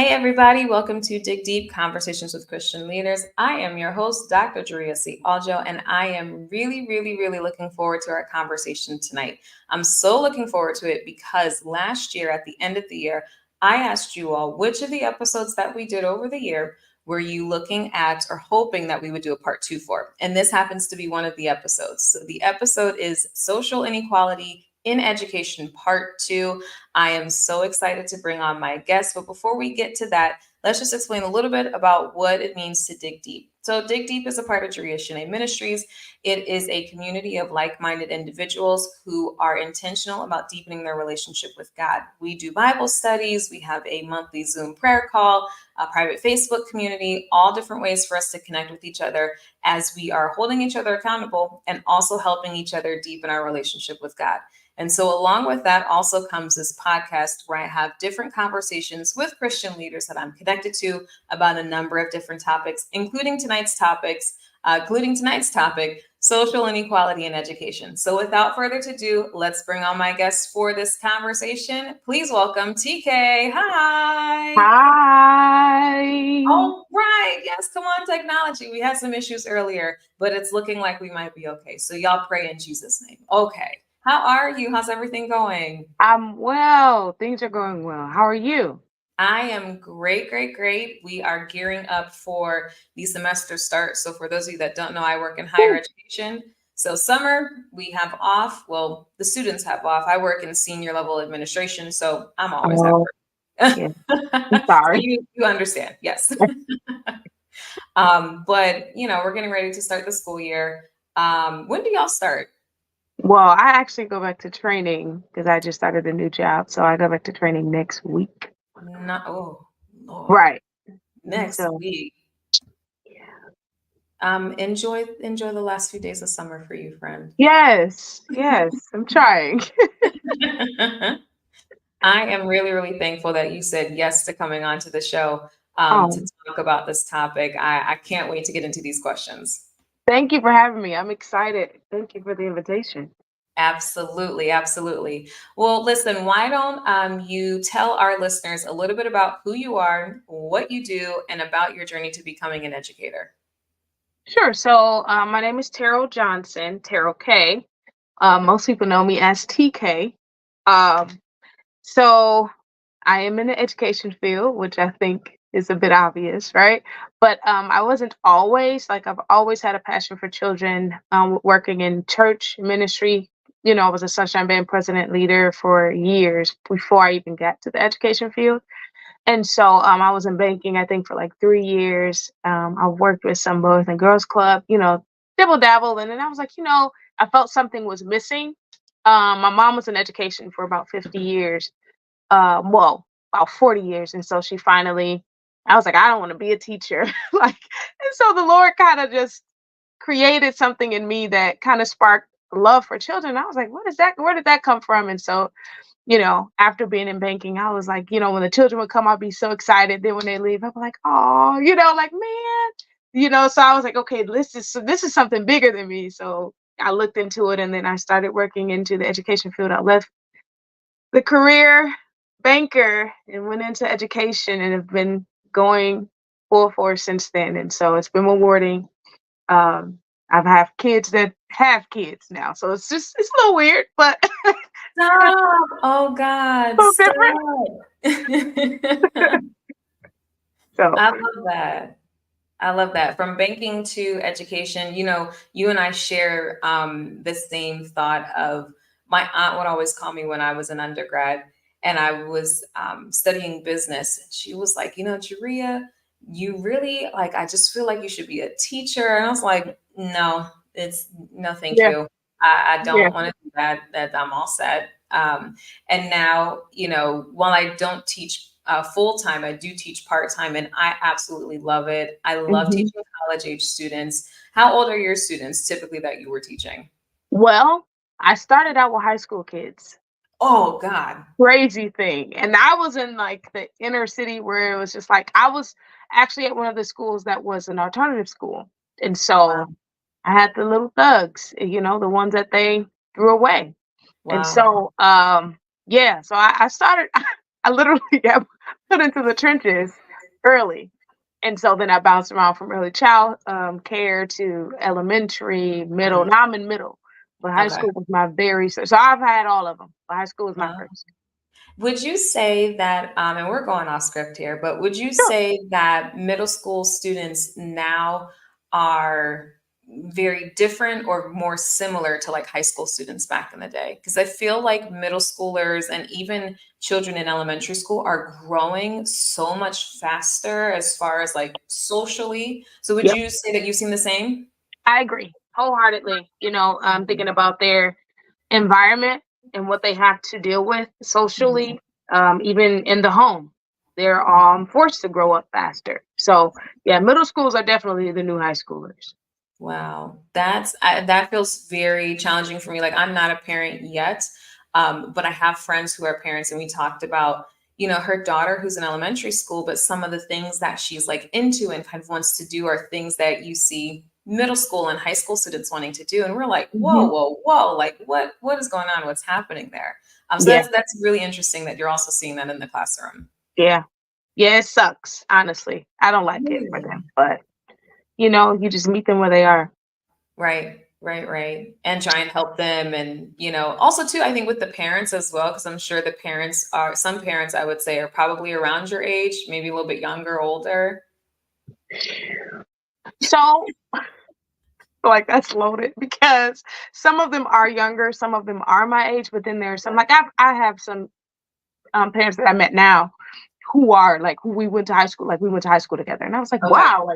Hey, everybody, welcome to Dig Deep Conversations with Christian Leaders. I am your host, Dr. CWCL, and I am really looking forward to our conversation tonight. I'm so looking forward to it because last year, at the end of the year, I asked you all which of the episodes that we did over the year were you looking at or hoping that we would do a part two for? And this happens to be one of the episodes. So the episode is Social Inequality in Education Part 2. I am so excited to bring on my guest. But before we get to that, let's just explain a little bit about what it means to dig deep. So, Dig Deep is a part of Jeruya Shene Ministries. It is a community of like minded individuals who are intentional about deepening their relationship with God. We do Bible studies, we have a monthly Zoom prayer call, a private Facebook community, all different ways for us to connect with each other as we are holding each other accountable and also helping each other deepen our relationship with God. And so, along with that, also comes this podcast where I have different conversations with Christian leaders that I'm connected to about a number of different topics, including tonight's topic, social inequality in education. So, without further ado, let's bring on my guests for this conversation. Please welcome TK. Hi. Hi. All right. Yes, come on, technology. We had some issues earlier, but it's looking like we might be okay. So, y'all pray in Jesus' name. Okay. How are you? How's everything going? I'm well. Things are going well. How are you? I am great. We are gearing up for the semester start. So for those of you that don't know, I work in higher education. So summer we have off. Well, the students have off. I work in senior level administration, so I'm always at Oh, work. yeah. I'm So sorry. you understand, yes. But we're getting ready to start the school year. When do y'all start? Well, I actually go back to training because I just started a new job. So I go back to training next week. Not oh Lord. Right. Next So, week. yeah. Enjoy the last few days of summer for you, friend. Yes, I'm trying. I am really thankful that you said yes to coming onto the show to Oh, talk about this topic. I can't wait to get into these questions. thank you for having me. I'm excited. Thank you for the invitation. Absolutely. Well, listen, why don't you tell our listeners a little bit about who you are, what you do, and about your journey to becoming an educator? Sure. So, my name is Terrell Johnson, Terrell K. Most people know me as TK. Um, so, I am in the education field, which I think is a bit obvious, right? But I wasn't always like I've always had a passion for children. Working in church ministry, I was a Sunshine Band president leader for years before I even got to the education field. And so I was in banking, I think, for like 3 years. I worked with some boys and girls club, dibble dabble, and then I was like, I felt something was missing. My mom was in education for about 50 years, well, about 40 years. And so she finally, I was like, I don't want to be a teacher. And so the Lord kind of just created something in me that kind of sparked love for children. I was like, what is that? Where did that come from? And so, after being in banking, I was like, when the children would come, I'd be so excited. Then when they leave, I'd be like, oh, like, man, so I was like, okay, this is something bigger than me. So I looked into it and then I started working into the education field. I left the career banker and went into education and have been going full force since then. And so it's been rewarding. Um, I've have kids that have kids now. So it's a little weird, but Stop! Oh God, so different. stop! So I love that. I love that. From banking to education, you and I share the same thought of my aunt would always call me when I was an undergrad and I was studying business. She was like, Jaria, you really like, I just feel like you should be a teacher. And I was like, no, no, thank yeah, you. I yeah. don't want to do that I'm all set. And now, while I don't teach full time, I do teach part time, and I absolutely love it. I love Mhm. teaching college age students. How old are your students typically that you were teaching? Well, I started out with high school kids. Oh God. Crazy thing. And I was in like the inner city where it was just like I was actually at one of the schools that was an alternative school. And Wow. so I had the little thugs, the ones that they threw away. And Wow. so yeah, so I started I literally got put into the trenches early. And so then I bounced around from early child care to elementary, middle. Mhm. Now I'm in middle, but high Okay. school was my so I've had all of them. But high school was my Uh, first. would you say that, and we're going off script here, but would you Sure. say that middle school students now are very different or more similar to like high school students back in the day? Because I feel like middle schoolers and even children in elementary school are growing so much faster as far as like socially. So would Yep. you say that you've seen the same? I agree wholeheartedly. Thinking about their environment and what they have to deal with Mhm. socially, even in the home. They're forced to grow up faster. So, yeah, middle schools are definitely the new high schoolers. Wow, that feels very challenging for me. Like I'm not a parent yet, but I have friends who are parents, and we talked about, her daughter who's in elementary school, but some of the things that she's like into and kind of wants to do are things that you see middle school and high school students wanting to do, and we're like, whoa, Hmm. whoa, whoa, like what is going on? What's happening there? So Yeah, that's really interesting that you're also seeing that in the classroom. yeah, yeah. It sucks, honestly. I don't like it for Really? them, but you just meet them where they are. Right, right, right. And try and help them. And, also too, I think with the parents as well, because I'm sure the parents are, some parents I would say are probably around your age, maybe a little bit younger, older. So, like, that's loaded because some of them are younger, some of them are my age, but then there's some like I have some parents that I met now who are like who we went to high school, like we went to high school together. And I was like, Okay. wow,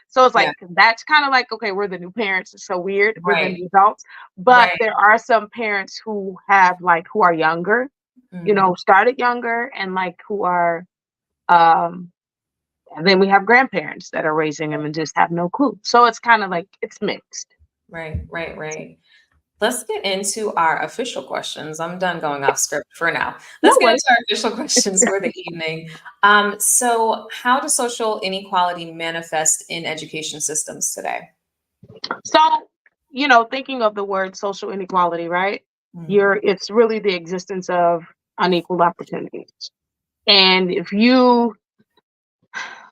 so it's Yeah. like that's kind of like, okay, we're the new parents. It's so weird. We're the Right. new adults. But Right. there are some parents who have like who are younger, Mhm. started younger and like who are um and then we have grandparents that are raising them and just have no clue. So it's kind of like it's mixed. Right. Right. Right. Let's get into our official questions. I'm done going off script for now. No Let's get way. into our official questions for the evening. So, how does social inequality manifest in education systems today? So, thinking of the word social inequality, right? Mhm. It's really the existence of unequal opportunities. And if you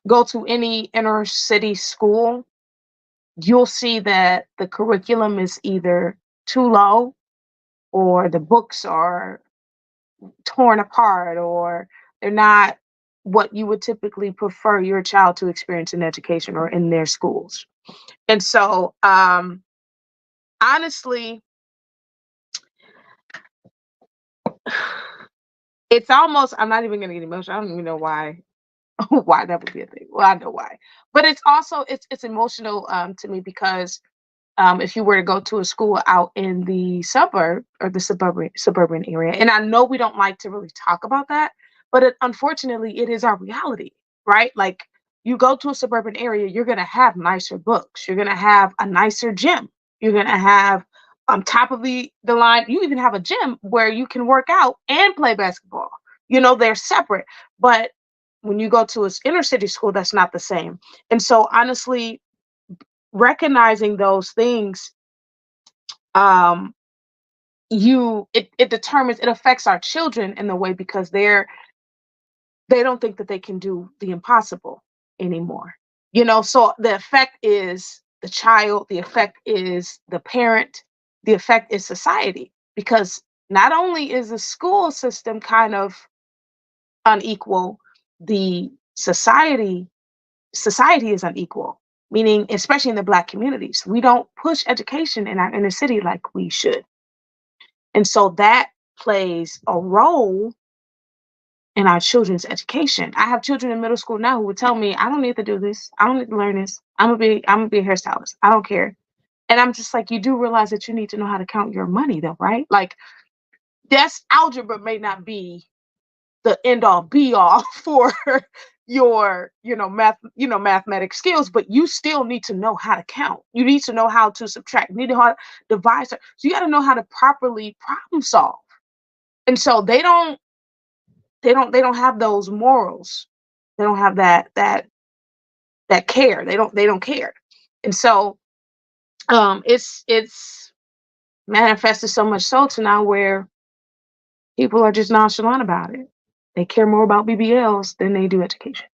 go to any inner city school, you'll see that the curriculum is either too low or the books are torn apart or they're not what you would typically prefer your child to experience in education or in their schools. And so, honestly, it's almost, I'm not even going to get emotional. I don't even know why why that would be a thing. Well, I know why. But it's also it's emotional to me because if you were to go to a school out in the suburb or the suburban area, and I know we don't like to really talk about that, but unfortunately, it is our reality, right? Like you go to a suburban area, you're gonna have nicer books, you're gonna have a nicer gym, you're gonna have on top of the line, you even have a gym where you can work out and play basketball. They're separate, but when you go to an inner city school, that's not the same. And so, honestly, recognizing those things um it determines it affects our children in the way because they don't think that they can do the impossible anymore. So the effect is the child, the effect is the parent, the effect is society, because not only is the school system kind of unequal, the society is unequal, meaning especially in the Black communities we don't push education in our inner city like we should. And so that plays a role in our children's education. I have children in middle school now who would tell me, I don't need to do this. I don't need to learn this. I'm gonna be a hairstylist. I don't care. And I'm just like, you do realize that you need to know how to count your money though, right? Like that's algebra may not be the end all be all for your mathematic skills, but you still need to know how to count. You need to know how to subtract. You need to know how to divide. So you got to know how to properly problem solve. And so they don't have those morals. They don't have that care. They don't care. And so it's manifested so much so to now where people are just nonchalant about it. They care more about BBLs than they do education.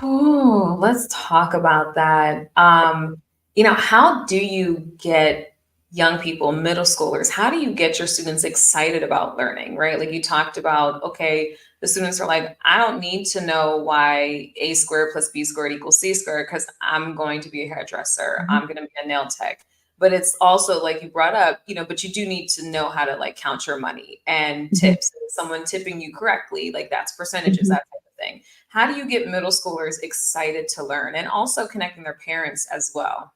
Oh, let's talk about that. How do you get young people, middle schoolers, how do you get your students excited about learning, right? Like you talked about, okay, the students are like, I don't need to know why A squared plus B squared equals C squared because I'm going to be a hairdresser. Mhm. I'm going to be a nail tech. But it's also like you brought up, but you do need to know how to like count your money and Mhm. tips. Someone tipping you correctly, like that's percentages, Mhm. that type of thing. How do you get middle schoolers excited to learn and also connecting their parents as well?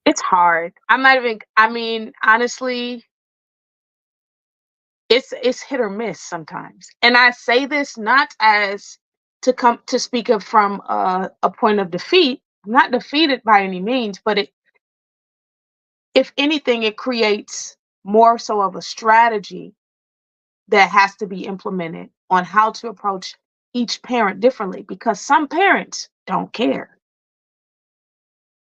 It's hard. I'm not even I mean, honestly, it's hit or miss sometimes. And I say this not as to come to speak of from a point of defeat. I'm not defeated by any means, but if anything, it creates more so of a strategy that has to be implemented on how to approach each parent differently because some parents don't care.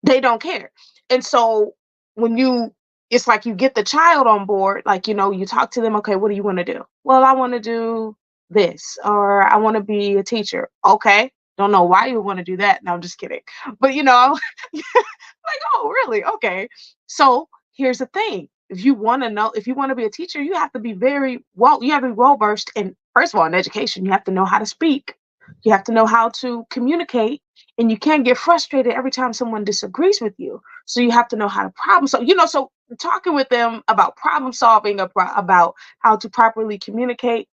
They don't care. And so when it's like you get the child on board, like, you talk to them, okay, what do you want to do? Well, I want to do this, or I want to be a teacher. Okay. Don't know why you want to do that. No, I'm just kidding. But, like, oh, really? Okay. So here's the thing. If you want to know, if you want to be a teacher, you have to be you have to be well versed in, first of all, in education. You have to know how to speak. You have to know how to communicate, and you can't get frustrated every time someone disagrees with you. So you have to know how to problem solve. So talking with them about problem solving, about how to properly communicate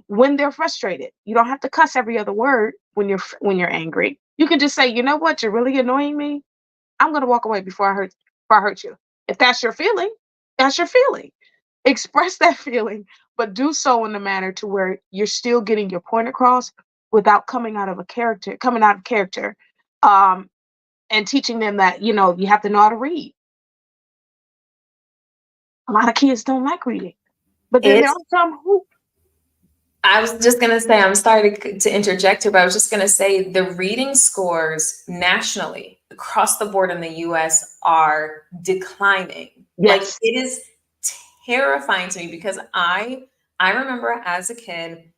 when they're frustrated. You don't have to cuss every other word when you're angry. You can just say, you know what, you're really annoying me. I'm gonna walk away before I hurt you. If that's your feeling, that's your feeling. Express that feeling, but do so in a manner to where you're still getting your point across without coming out of character, um, and teaching them that you have to know how to read. A lot of kids don't like reading, but then there It's are some who, I was just going to say, I'm sorry to interject here, but I was just going to say the reading scores nationally across the board in the US are declining. Like yes, it is terrifying to me because I remember as a kid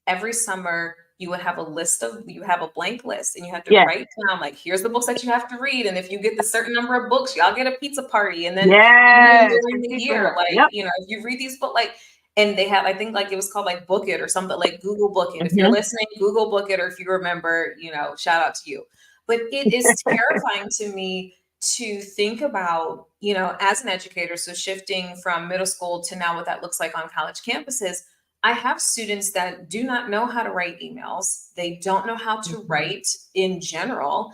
every summer you have a blank list and you have to yes, write down like here's the books that you have to read, and if you get the certain number of books y'all get a pizza party, and then even yes, during and the people year here. like Yep. if you read these books like, and they had I think like it was called like Book It or something, like Google Book It if you're Hmm. listening, Google Book It, or if you remember, shout out to you. But it is terrifying to me to think about, as an educator, so shifting from middle school to now what that looks like on college campuses. I have students that do not know how to write emails. They don't know how to Mhm. write in general.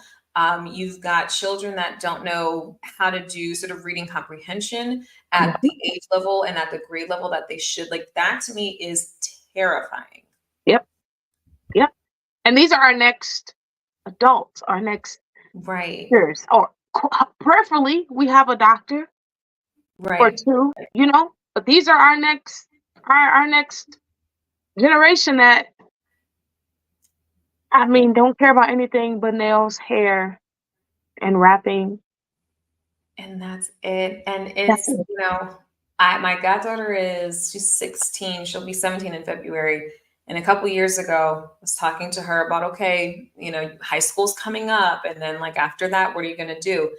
You've got children that don't know how to do sort of reading comprehension at Mhm. the age level and at the grade level that they should. Like that to me is terrifying. Yep. Yep. And these are our next adults, our next Right. years, or preferably we have a doctor or Right. two, but these are our next generation that, I Yeah. mean, don't care about anything but nails, hair, and wrapping. And that's it. And That's it's, it. my goddaughter she's 16. She'll be 17 in February. And a couple years ago, I was talking to her about, okay, high school's coming up. And then like after that, what are you going to do?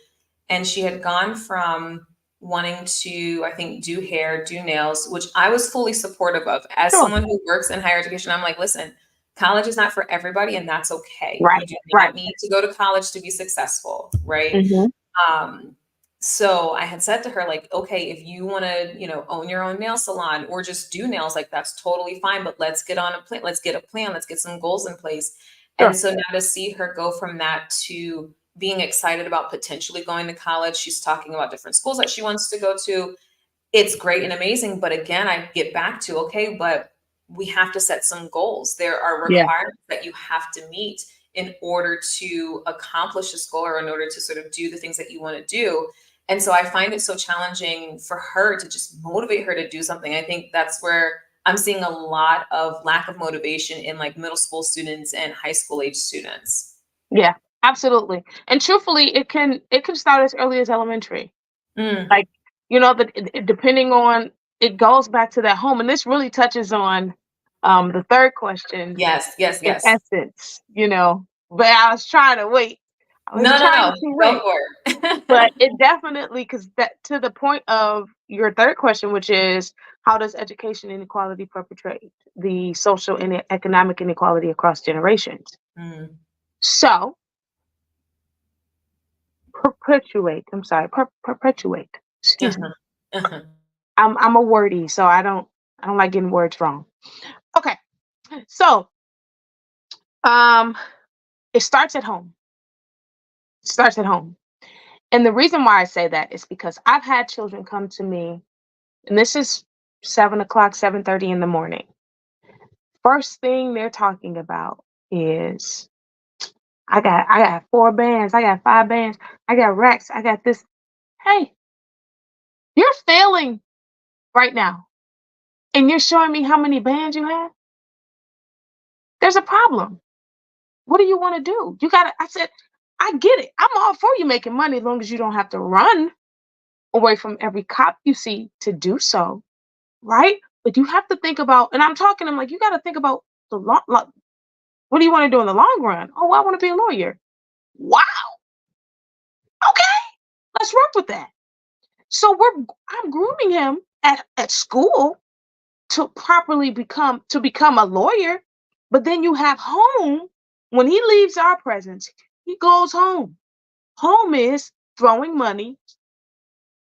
And she had gone from wanting to, I think, do hair, do nails, which I was fully supportive of. As Sure. someone who works in higher education, I'm like, listen, college is not for everybody, and that's okay. Right. You do Right. not need to go to college to be successful, right? Hmm. Um, so I had said to her, like, okay, if you want to, own your own nail salon or just do nails, like that's totally fine. But let's get on a plan. Let's get a plan. Let's get some goals in place. And Sure. so now to see her go from that to being excited about potentially going to college, she's talking about different schools that she wants to go to. It's great and amazing. But again, I get back to, okay, but we have to set some goals. There are Yeah. requirements that you have to meet in order to accomplish this goal or in order to sort of do the things that you want to do. And so I find it so challenging for her to just motivate her to do something. I think that's where I'm seeing a lot of lack of motivation in like middle school students and high school age students. Yeah. Absolutely. And truthfully, it can start as early as elementary. Mm, Like, depending on it goes back to that home. And this really touches on the third question Yes, yes, in yes. essence, but I was trying to wait. I was No, no, trying no. to Go wait. for But it. it definitely, because that to the point of your third question, which is how does education inequality perpetrate the social and economic inequality across generations? Mm. So perpetuate. I'm sorry, perpetuate. Excuse me. Uh-huh. Uh-huh. I'm a wordy, so I don't like getting words wrong. Okay, so um, it starts at home. It starts at home, and the reason why I say that is because I've had children come to me, and this is 7 o'clock, 7:30 in the morning. First thing they're talking about is I got 4 bands, I got 5 bands, I got racks, I got this. Hey, you're failing right now, and you're showing me how many bands you have. There's a problem. What do you want to do? You got to, I said, I get it. I'm all for you making money as long as you don't have to run away from every cop you see to do so, right? But you have to think about, and I'm talking, I'm like, you got to think about the long, what do you want to do in the long run? Oh, well, I want to be a lawyer. Wow. Okay, let's work with that. So I'm grooming him at school to become a lawyer, but then you have home. When he leaves our presence, he goes home. Home is throwing money,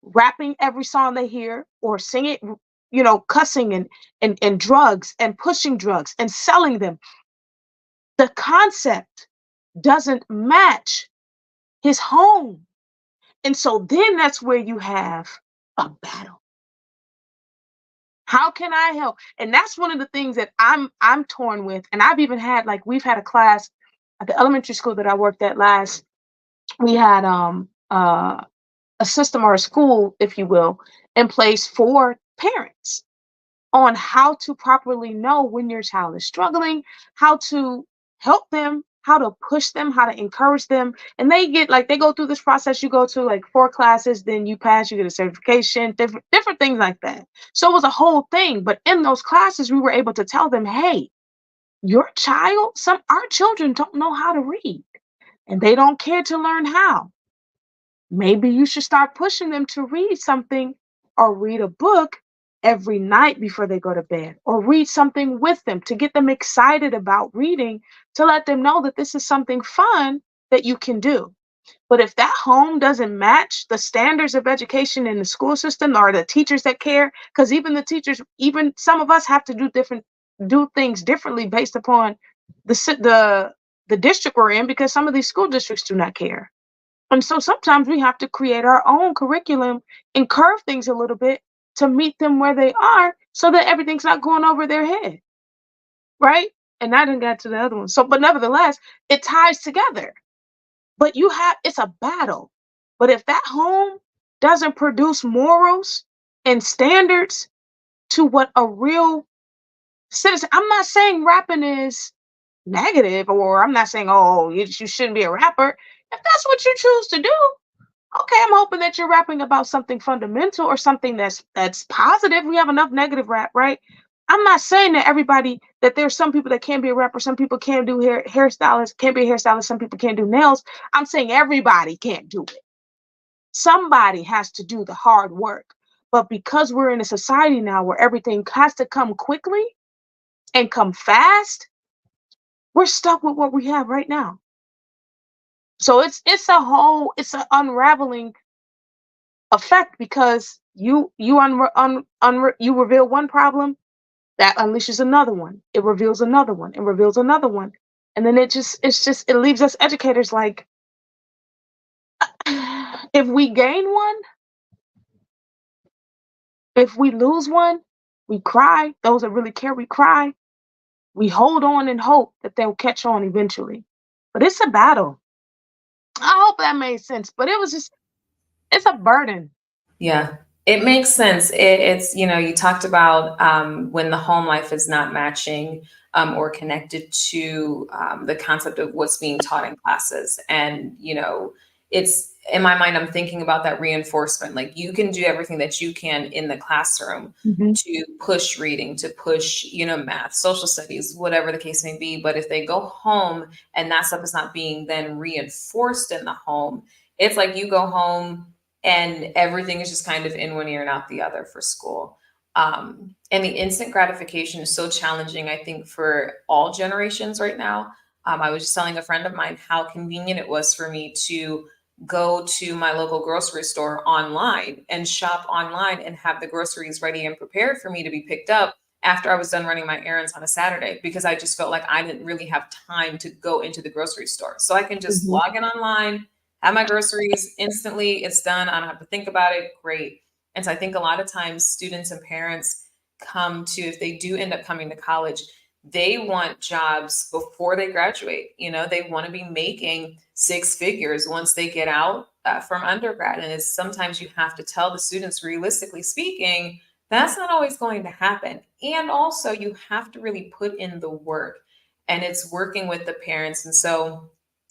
rapping every song they hear, or singing, cussing and drugs and pushing drugs and selling them. The concept doesn't match his home. And so then that's where you have a battle. How can I help? And that's one of the things that I'm torn with. And I've even had, like, we've had a class at the elementary school that I worked at last. We had a system, or a school, if you will, in place for parents on how to properly know when your child is struggling, how to help them, how to push them, how to encourage them. And they go through this process. You go to like 4 classes, then you pass, you get a certification, different things like that. So it was a whole thing. But in those classes, we were able to tell them, hey, our children don't know how to read and they don't care to learn how. Maybe you should start pushing them to read something, or read a book every night before they go to bed, or read something with them to get them excited about reading, to let them know that this is something fun that you can do. But if that home doesn't match the standards of education in the school system, or the teachers that care, because even the teachers, even some of us have to do things differently based upon the district we're in, because some of these school districts do not care. And so sometimes we have to create our own curriculum and curve things a little bit to meet them where they are, so that everything's not going over their head. Right. And I didn't get to the other one. So, but nevertheless, it ties together. But it's a battle. But if that home doesn't produce morals and standards to what a real citizen, I'm not saying rapping is negative, or I'm not saying, oh, you shouldn't be a rapper. If that's what you choose to do, okay, I'm hoping that you're rapping about something fundamental, or something that's positive. We have enough negative rap, right? I'm not saying that there's some people that can't be a rapper, some people can't do hairstylists, can't be a hairstylist, some people can't do nails. I'm saying everybody can't do it. Somebody has to do the hard work. But because we're in a society now where everything has to come quickly and come fast, we're stuck with what we have right now. So it's an unraveling effect, because you reveal one problem, that unleashes another one. It reveals another one. It reveals another one, and then it leaves us educators like, if we gain one, if we lose one, we cry. Those that really care, we cry. We hold on and hope that they'll catch on eventually. But it's a battle. I hope that made sense. But it's a burden. Yeah, it makes sense. It's, you talked about when the home life is not matching or connected to the concept of what's being taught in classes. And, it's in my mind, I'm thinking about that reinforcement. Like, you can do everything that you can in the classroom Mm-hmm. to push reading, to push, math, social studies, whatever the case may be. But if they go home and that stuff is not being then reinforced in the home, it's like you go home and everything is just kind of in one ear and out the other for school. And the instant gratification is so challenging, I think, for all generations right now. I was just telling a friend of mine how convenient it was for me to go to my local grocery store online and shop online and have the groceries ready and prepared for me to be picked up after I was done running my errands on a Saturday, because I just felt like I didn't really have time to go into the grocery store. So I can just Mm-hmm. log in online, have my groceries instantly, it's done. I don't have to think about it. Great. And so I think a lot of times students and parents come to, if they do end up coming to college, they want jobs before they graduate. They want to be making six figures once they get out from undergrad. And it's sometimes you have to tell the students, realistically speaking, that's not always going to happen. And also, you have to really put in the work, and it's working with the parents. And so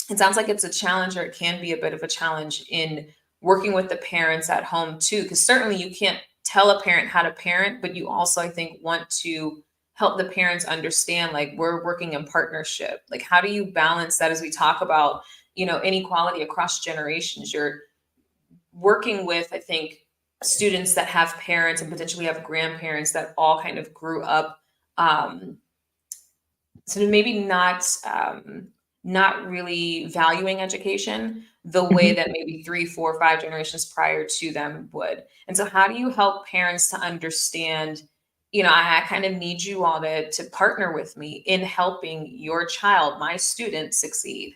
it sounds like it's a challenge, or it can be a bit of a challenge in working with the parents at home too, because certainly you can't tell a parent how to parent, but you also, I think, want to help the parents understand, like, we're working in partnership. Like, how do you balance that as we talk about, inequality across generations? You're working with, I think, students that have parents and potentially have grandparents that all kind of grew up, um, so maybe not really valuing education the way that maybe 3, 4, 5 generations prior to them would. And so how do you help parents to understand, I kind of need you all to partner with me in helping your child, my student, succeed?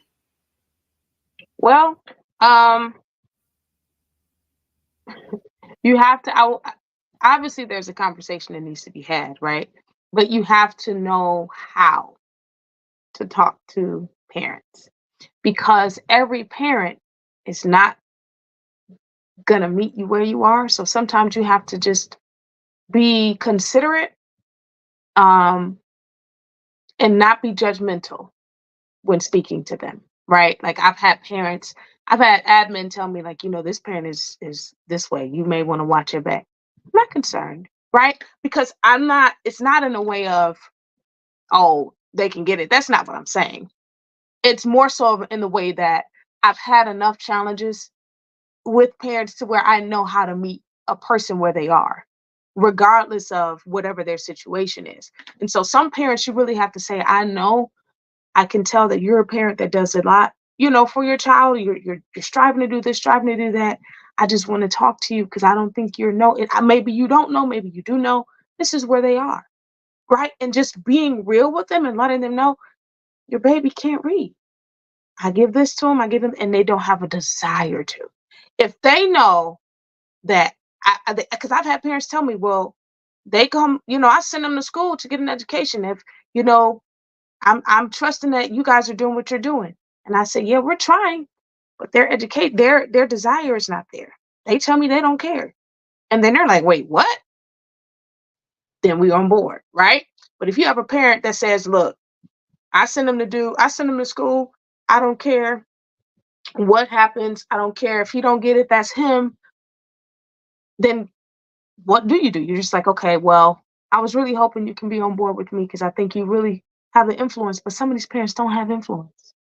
Well, um, you have to. Obviously, there's a conversation that needs to be had, right? But you have to know how to talk to parents, because every parent is not gonna meet you where you are. So sometimes you have to just be considerate, um, and not be judgmental when speaking to them, right? Like, I've had admin tell me, like, this parent is this way. You may want to watch your back. I'm not concerned, right? Because I'm not. It's not in a way of, oh, they can get it. That's not what I'm saying. It's more so in the way that I've had enough challenges with parents to where I know how to meet a person where they are, regardless of whatever their situation is. And so some parents, you really have to say, I know, I can tell that you're a parent that does a lot, for your child. You're striving to do this, striving to do that. I just want to talk to you because I don't think you're know it. Maybe you don't know, maybe you do know. This is where they are, right? And just being real with them and letting them know your baby can't read. I give this to them, I give them, and they don't have a desire to. If they know that, because I've had parents tell me, well, they come, I send them to school to get an education. If you know, I'm trusting that you guys are doing what you're doing. And I say, yeah, we're trying, but their desire is not there. They tell me they don't care. And then they're like, wait, what? Then we on board, right? But if you have a parent that says, look, I send them to school. I don't care what happens. I don't care if he don't get it, that's him. Then what do? You're just like, okay, well, I was really hoping you can be on board with me because I think you really have the influence, but some of these parents don't have influence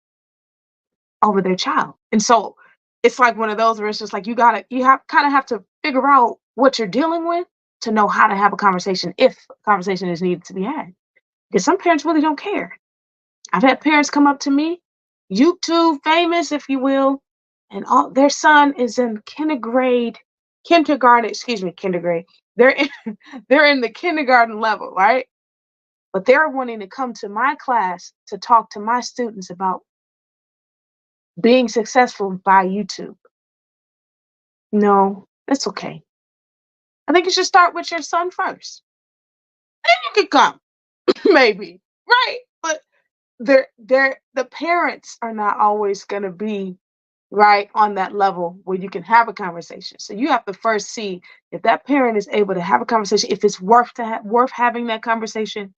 over their child. And so it's like one of those where it's just like you have kind of have to figure out what you're dealing with to know how to have a conversation if a conversation is needed to be had. Because some parents really don't care. I've had parents come up to me, YouTube famous, if you will, and all their son is in kindergarten, excuse me, kindergarten. They're in, they're in the kindergarten level, right? But they're wanting to come to my class to talk to my students about being successful by YouTube. No, that's okay. I think you should start with your son first. Then you can come, maybe, right? But the parents are not always going to be right on that level where you can have a conversation. So you have to first see if that parent is able to have a conversation, if it's worth having that conversation.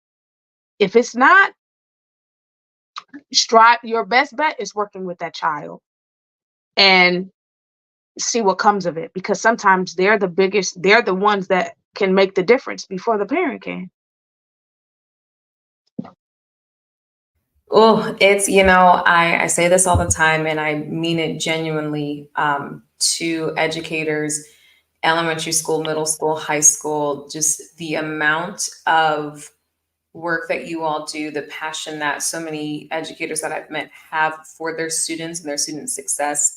If it's not, strive. Your best bet is working with that child and see what comes of it, because sometimes they're the ones that can make the difference before the parent can. Oh, it's, I say this all the time and I mean it genuinely, to educators, elementary school, middle school, high school, just the amount of work that you all do, the passion that so many educators that I've met have for their students and their student success,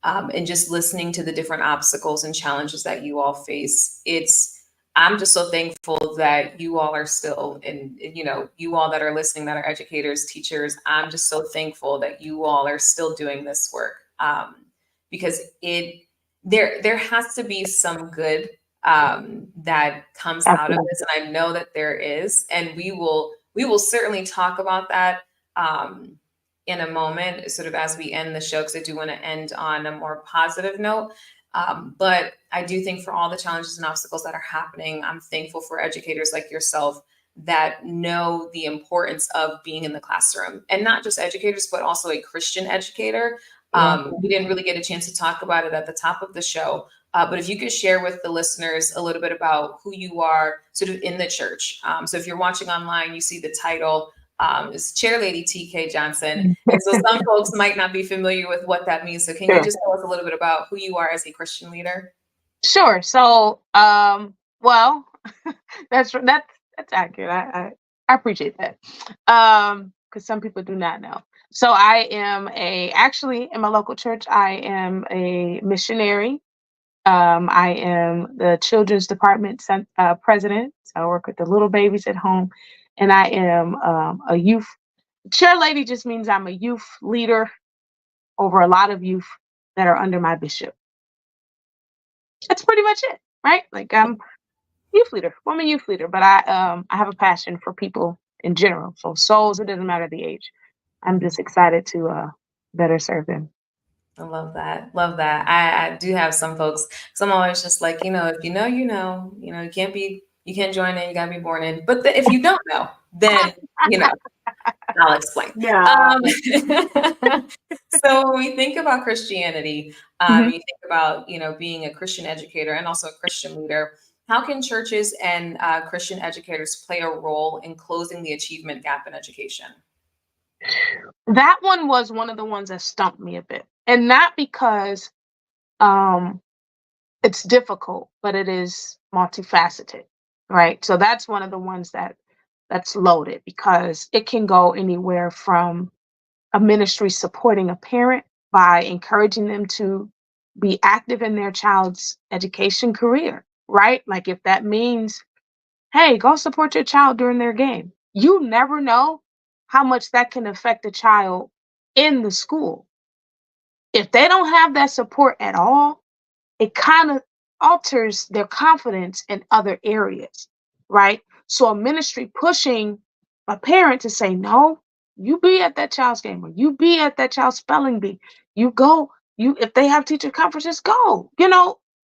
and just listening to the different obstacles and challenges that you all face. I'm just so thankful that you all are still, and you all that are listening, that are educators, teachers, I'm just so thankful that you all are still doing this work, because there has to be some good, that comes out of Absolutely. this, and I know that there is, and we will certainly talk about that, in a moment, sort of as we end the show, because I do want to end on a more positive note. But I do think, for all the challenges and obstacles that are happening, I'm thankful for educators like yourself that know the importance of being in the classroom, and not just educators, but also a Christian educator. Yeah. We didn't really get a chance to talk about it at the top of the show, but if you could share with the listeners a little bit about who you are sort of in the church. So if you're watching online, you see the title, is Chair Lady TK Johnson. And so some folks might not be familiar with what that means. So can you Sure. just tell us a little bit about who you are as a Christian leader? Sure. So, well, that's accurate. I appreciate that. Because some people do not know. So I am actually in my local church, I am a missionary. I am the children's department president. So I work with the little babies at home, and I am a youth chair lady. Just means I'm a youth leader over a lot of youth that are under my bishop. That's pretty much it, right? Like, I'm youth leader, woman youth leader, but I have a passion for people in general. So souls, it doesn't matter the age. I'm just excited to better serve them. I love that. Love that. I do have some folks. Some always just like, if you know, you can't join in, you gotta be born in. But if you don't know, then, you know, I'll explain. Yeah. Um, so when we think about Christianity, Mhm. you think about, being a Christian educator and also a Christian leader. How can churches and, Christian educators play a role in closing the achievement gap in education? That one was one of the ones that stumped me a bit. And not because um it's difficult, but it is multifaceted, right? So that's one of the ones that's loaded, because it can go anywhere from a ministry supporting a parent by encouraging them to be active in their child's education career, right? Like, if that means, hey, go support your child during their game. You never know how much that can affect a child in the school. If they don't have that support at all, it kind of alters their confidence in other areas, right? So a ministry pushing a parent to say, no, you be at that child's game, or you be at that child's spelling bee. You go, if they have teacher conferences, go.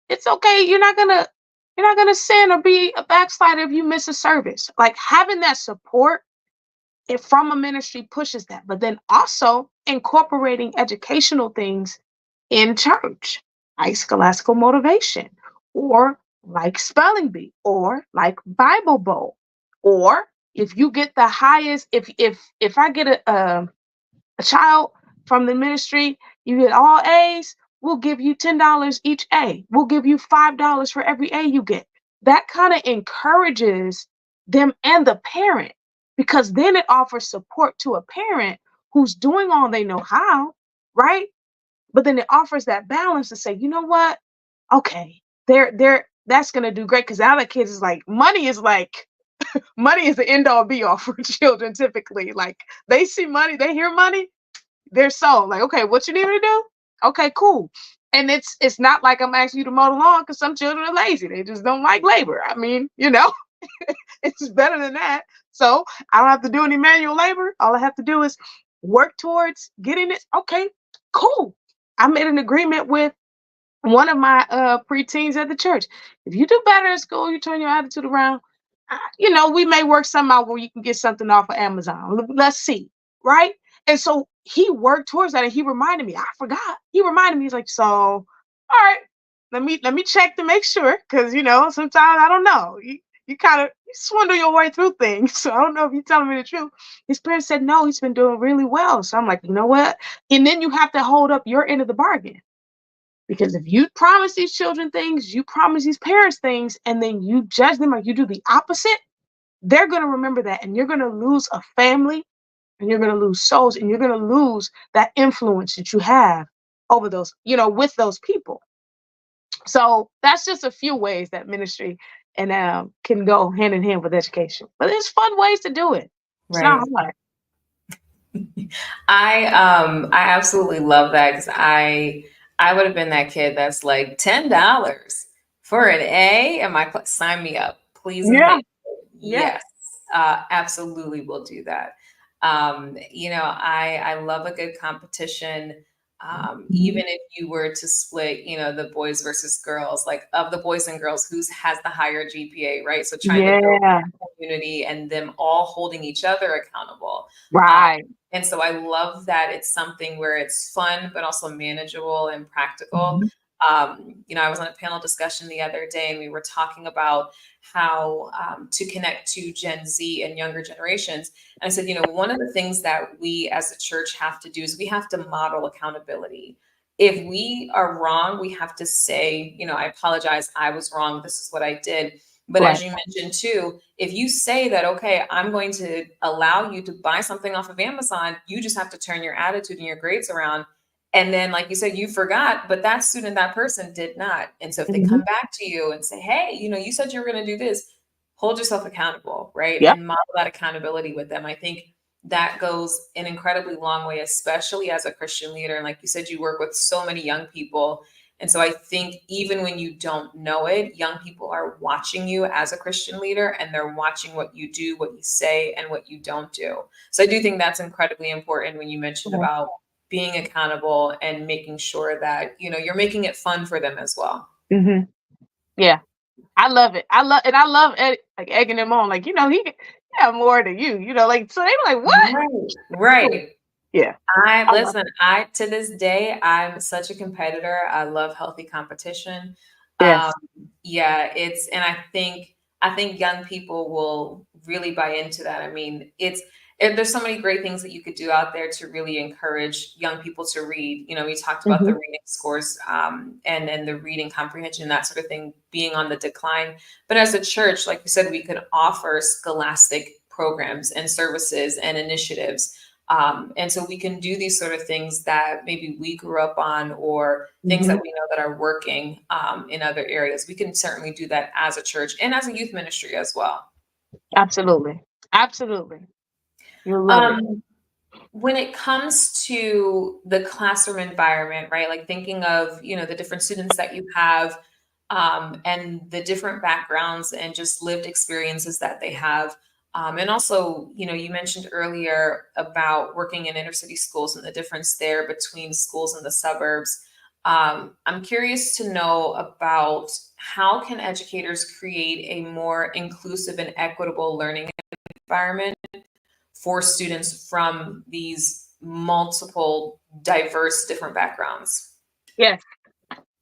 It's okay. You're not gonna sin or be a backslider if you miss a service. Like, having that support, it from a ministry pushes that, but then also incorporating educational things in church, like scholastical motivation, or like spelling bee, or like Bible Bowl, or if you get the highest, if I get a child from the ministry, you get all A's, we'll give you $10 each A. We'll give you $5 for every A you get. That kind of encourages them and the parent, because then it offers support to a parent who's doing all they know how, right? But then it offers that balance to say, you know what? Okay, they're that's gonna do great, because now the kids is like, money is the end all be all for children typically. Like, they see money, they hear money, they're so like, okay, what you need me to do? Okay, cool. And it's not like I'm asking you to mow the lawn, because some children are lazy. They just don't like labor. I mean, it's better than that. So I don't have to do any manual labor. All I have to do is work towards getting it. Okay, cool. I made an agreement with one of my preteens at the church. If you do better in school, you turn your attitude around. We may work something out where you can get something off of Amazon. Let's see, right? And so he worked towards that, and he reminded me. I forgot. He reminded me. He's like, so. all right, let me check to make sure, because sometimes I don't know. You kind of swindle your way through things. So I don't know if you're telling me the truth. His parents said no, he's been doing really well. So I'm like, you know what? And then you have to hold up your end of the bargain. Because if you promise these children things, you promise these parents things, and then you judge them or you do the opposite, they're going to remember that, and you're going to lose a family, and you're going to lose souls, and you're going to lose that influence that you have over those, with those people. So that's just a few ways that ministry and can go hand in hand with education. But there's fun ways to do it. It's not Right. hard. I absolutely love that because I would have been that kid that's like $10 for an A in my class. Sign me up, please and Yeah. thank you. Yeah. Yes, absolutely will do that. I love a good competition. Even if you were to split, the boys versus girls, like of the boys and girls, who's has the higher GPA, right? So trying to build Yeah. that community and them all holding each other accountable. Um, Right. and so I love that it's something where it's fun, but also manageable and practical. Mhm. I was on a panel discussion the other day and we were talking about how to connect to Gen Z and younger generations. And I said, one of the things that we as a church have to do is we have to model accountability. If we are wrong, we have to say, I apologize, I was wrong, this is what I did. But Right. as you mentioned too, if you say that, okay, I'm going to allow you to buy something off of Amazon, you just have to turn your attitude and your grades around. And then, like you said, you forgot, but that student, that person did not. And so if they Mhm. come back to you and say, hey, you said you were going to do this, hold yourself accountable, right? Yep. And model that accountability with them. I think that goes an incredibly long way, especially as a Christian leader. And like you said, you work with so many young people. And so I think even when you don't know it, young people are watching you as a Christian leader and they're watching what you do, what you say, and what you don't do. So I do think that's incredibly important when you mentioned Right. about being accountable and making sure that, you're making it fun for them as well. Mhm. Yeah. I love it. I love like egging them on. Like, he have more than you. Like, so they were like, what? Right. Cool. Right. Yeah. I I love listen, I to this day, I'm such a competitor. I love healthy competition. Um, Yes. yeah, and I think young people will really buy into that. I mean, there's so many great things that you could do out there to really encourage young people to read. We talked about the Mhm. reading scores, and the reading comprehension, that sort of thing being on the decline. But as a church, like you said, we could offer scholastic programs and services and initiatives, and so we can do these sort of things that maybe we grew up on or things that Mhm. we know that are working in other areas. We can certainly do that as a church and as a youth ministry as well. Absolutely. Absolutely. You'll love it. Um, when it comes to the classroom environment, right? Like thinking of, the different students that you have, and the different backgrounds and just lived experiences that they have. And also, you mentioned earlier about working in inner city schools and the difference there between schools in the suburbs. I'm curious to know about how can educators create a more inclusive and equitable learning environment for students from these multiple, diverse, different backgrounds. Yes.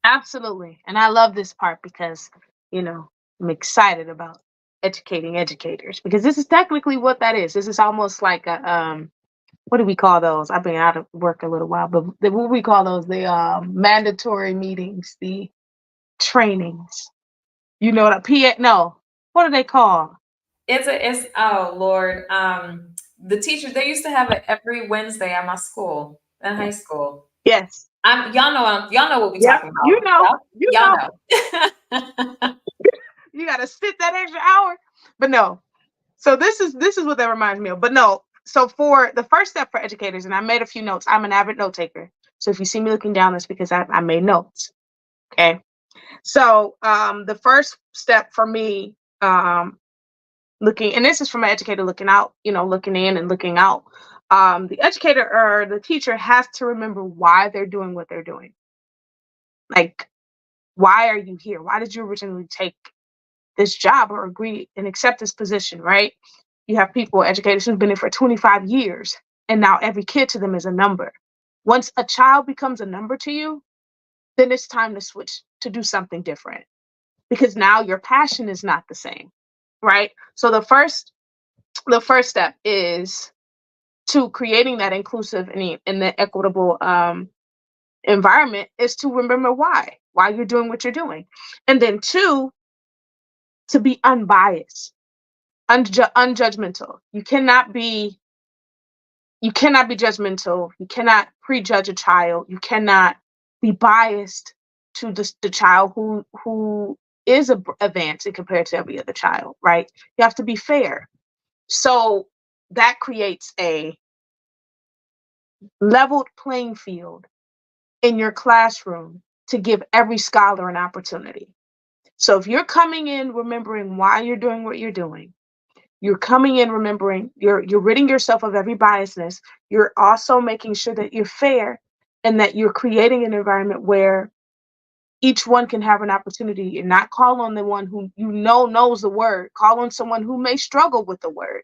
Absolutely. And I love this part because, I'm excited about educating educators, because this is technically what that is. This is almost like a what do we call those? I've been out of work a little while, but what we call those, the mandatory meetings, the trainings. What no, what are they called? It's oh Lord, the teachers, they used to have it every Wednesday at my school in high school. Yes. Y'all know what we Yep. talking about. You Y'all know, know. you got to sit that extra hour. But no. So this is what that reminds me of. But no. So for the first step for educators, and I made a few notes. I'm an avid note taker. So if you see me looking down, that's because I made notes. Okay. So the first step for me, looking, and this is from an educator looking out, looking in and looking out. The educator or the teacher has to remember why they're doing what they're doing. Like, why are you here? Why did you originally take this job or agree and accept this position, right? You have people, educators who've been there for 25 years, and now every kid to them is a number. Once a child becomes a number to you, then it's time to switch to do something different, because now your passion is not the same, right? So the first step is to creating that inclusive and the equitable environment is to remember why you're doing what you're doing. And then two, to be unbiased, unjudgmental. You cannot be judgmental. You cannot prejudge a child. You cannot be biased to the child who is advancing compared to every other child, right? You have to be fair. So that creates a leveled playing field in your classroom to give every scholar an opportunity. So if you're coming in remembering why you're doing what you're doing, you're coming in remembering you're ridding yourself of every biasness. You're also making sure that you're fair and that you're creating an environment where each one can have an opportunity, and not call on the one who knows the word. Call on someone who may struggle with the word.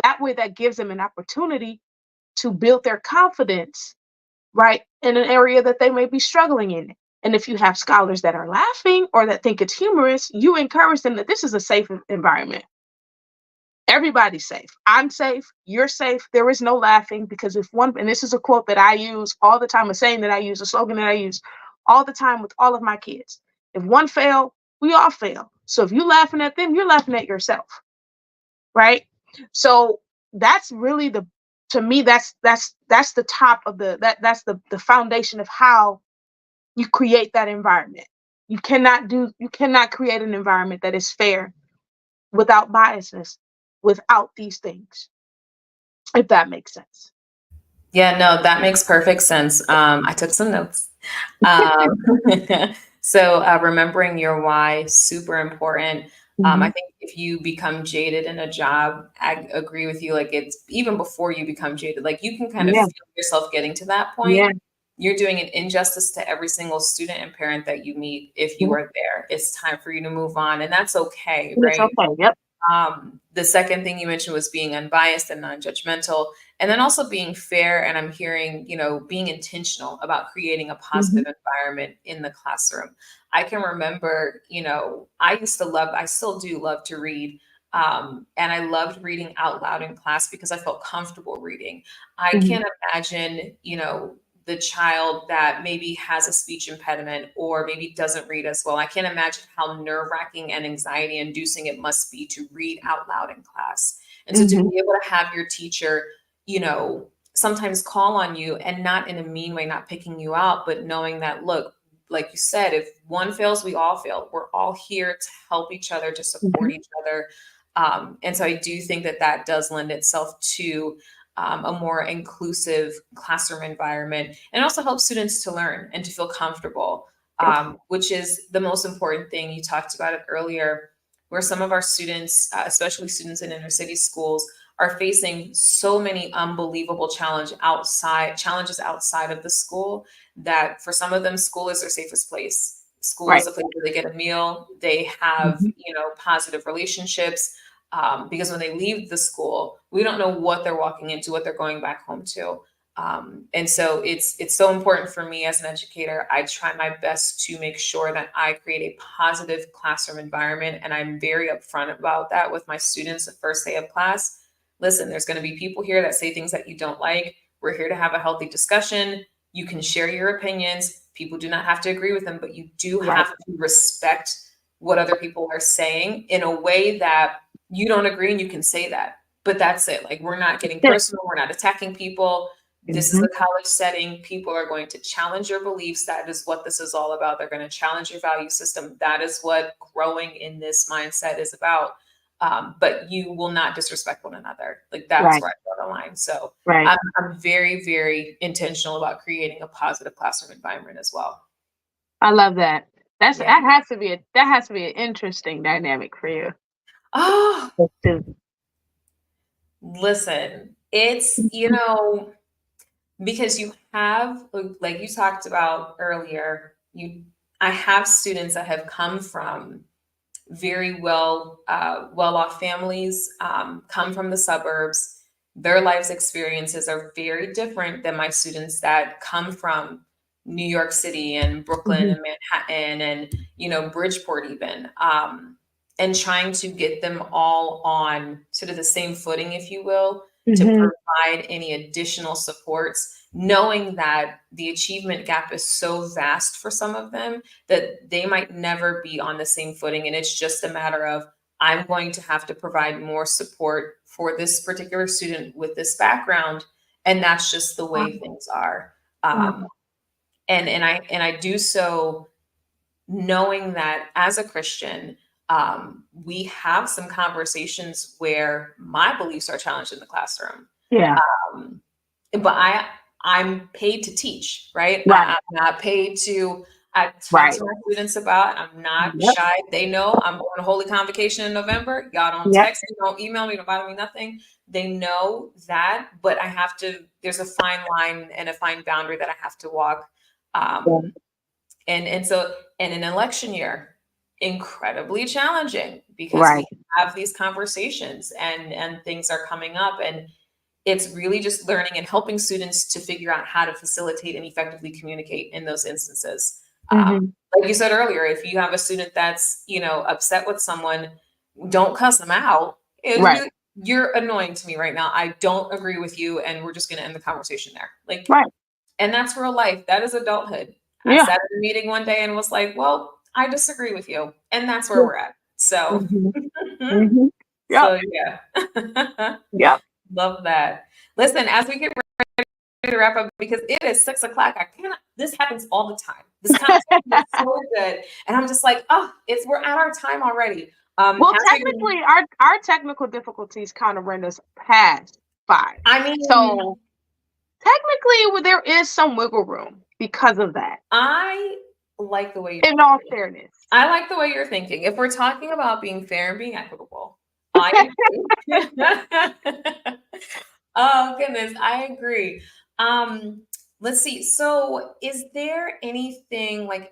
That way, that gives them an opportunity to build their confidence, right, in an area that they may be struggling in. And if you have scholars that are laughing or that think it's humorous, you encourage them that this is a safe environment. Everybody's safe. I'm safe. You're safe. There is no laughing, because if one, and this is a quote that I use all the time, a saying that I use, a slogan that I use all the time with all of my kids. If one fail, we all fail. So if you're laughing at them, you're laughing at yourself, right? So that's really to me, that's the top of that's the foundation of how you create that environment. You cannot create an environment that is fair without biasness, without these things, if that makes sense. Yeah, no, that makes perfect sense. I took some notes. Um, remembering your why, super important. I Mhm. think if you become jaded in a job, I agree with you. Like, it's even before you become jaded, like you can kind of Yeah, feel yourself getting to that yeah, point. You're doing an injustice to every single student and parent that you meet if you yeah. are there. It's time for you to move on, and that's okay, It's right? okay. Yep. The second thing you mentioned was being unbiased and non-judgmental, and then also being fair. And I'm hearing, being intentional about creating a Hmm. positive environment in the classroom. I can remember, I still do love to read. And I loved reading out loud in class because I felt comfortable reading. I Hmm. can't imagine, the child that maybe has a speech impediment or maybe doesn't read as well. I can't imagine how nerve wracking and anxiety inducing it must be to read out loud in class. And so to Hmm. be able to have your teacher, sometimes call on you, and not in a mean way, not picking you out, but knowing that, look, like you said, if one fails, we all fail. We're all here to help each other, to support Hmm. each other. And so I do think that that does lend itself to a more inclusive classroom environment, and also help students to learn and to feel comfortable, Yep. which is the most important thing. You talked about it earlier, where some of our students, especially students in inner city schools, are facing so many unbelievable challenges outside of the school, that for some of them, school is their safest place. School is Right. a place where they get a meal, they have, Hmm. positive relationships, because when they leave the school, we don't know what they're walking into, what they're going back home to. And so it's so important for me as an educator. I try my best to make sure that I create a positive classroom environment, and I'm very upfront about that with my students the first day of class. Listen, there's going to be people here that say things that you don't like. We're here to have a healthy discussion. You can share your opinions. People do not have to agree with them, but you do Right. have to respect what other people are saying in a way that you don't agree, and you can say that. But that's it. Like, we're not getting It. personal. We're not attacking people. This is Hmm. a college setting. People are going to challenge your beliefs. That is what this is all about. They're going to challenge your value system. That is what growing in this mindset is about. But you will not disrespect one another. Like, that's Right. where I draw the line. So Right. I'm very, very intentional about creating a positive classroom environment as well. I love that. That's Yeah. that has to be an interesting dynamic for you. Oh, The student. listen, it's, because you have, like you talked about earlier, I have students that have come from very well-off families, come from the suburbs. Their life's experiences are very different than my students that come from New York City and Brooklyn and Manhattan and, Bridgeport even, and trying to get them all on sort of the same footing, if you will, to provide any additional supports, knowing that the achievement gap is so vast for some of them that they might never be on the same footing. And it's just a matter of, I'm going to have to provide more support for this particular student with this background. And that's just the way things are. And I do so knowing that as a Christian, we have some conversations where my beliefs are challenged in the classroom. Yeah. But I'm paid to teach, right? Right. I'm not paid to. I talk Right. to my students about. I'm not Yep. shy. They know I'm on a holy convocation in November. Y'all don't Yep. text me, don't email me, don't bother me, nothing. They know that, but I have to. There's a fine line and a fine boundary that I have to walk. And so in an election year, incredibly challenging because we have these conversations and things are coming up, and it's really just learning and helping students to figure out how to facilitate and effectively communicate in those instances. Like you said earlier, if you have a student that's, upset with someone, don't cuss them out. Right. You're annoying to me right now. I don't agree with you, and we're just going to end the conversation there. Like, and that's real life. That is adulthood. I sat at a meeting one day and was like, well, I disagree with you. And that's where we're at. So, so yeah. Yep. Love that. Listen, as we get ready to wrap up, because it is 6:00, this happens all the time. This conversation is so good. And I'm just like, we're at our time already. Well, technically, our technical difficulties kind of run us past 5. I mean, so technically, there is some wiggle room because of that. I like the way in all fairness. I like the way you're thinking. If we're talking about being fair and being equitable, I agree. Oh goodness, I agree. Let's see. So is there anything like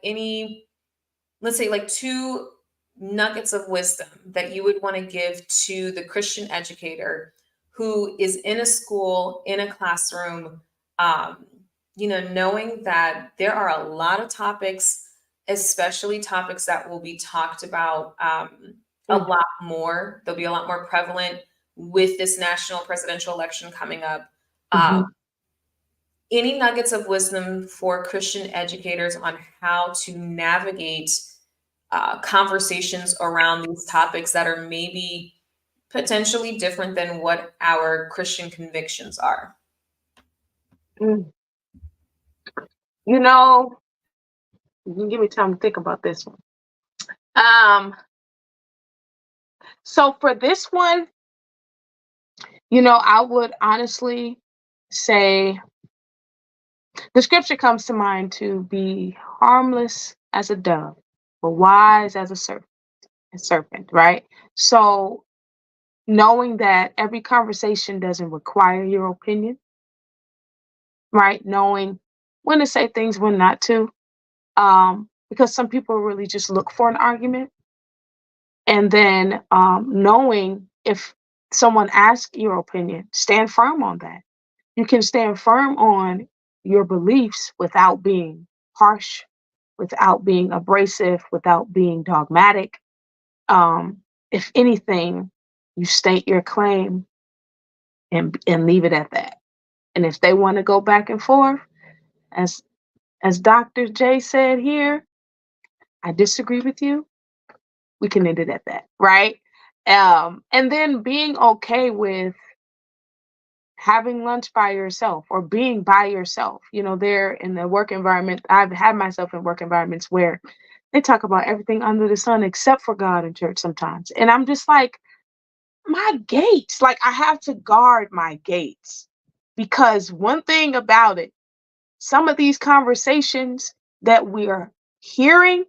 let's say like 2 nuggets of wisdom that you would want to give to the Christian educator who is in a school, in a classroom, knowing that there are a lot of topics, especially topics that will be talked about a lot more. They'll be a lot more prevalent with this national presidential election coming up. Any nuggets of wisdom for Christian educators on how to navigate conversations around these topics that are maybe potentially different than what our Christian convictions are? You can give me time to think about this one. So for this one, I would honestly say the scripture comes to mind to be harmless as a dove, but wise as a serpent, right? So knowing that every conversation doesn't require your opinion, right? Knowing when to say things, when not to, because some people really just look for an argument. And then knowing if someone asks your opinion, stand firm on that. You can stand firm on your beliefs without being harsh, without being abrasive, without being dogmatic. If anything, you state your claim and leave it at that. And if they want to go back and forth, as Dr. J said here, I disagree with you. We can end it at that, right? And then being okay with having lunch by yourself or being by yourself. There in the work environment, I've had myself in work environments where they talk about everything under the sun except for God in church sometimes. And I'm just like, my gates, like I have to guard my gates, because one thing about it, some of these conversations that we are hearing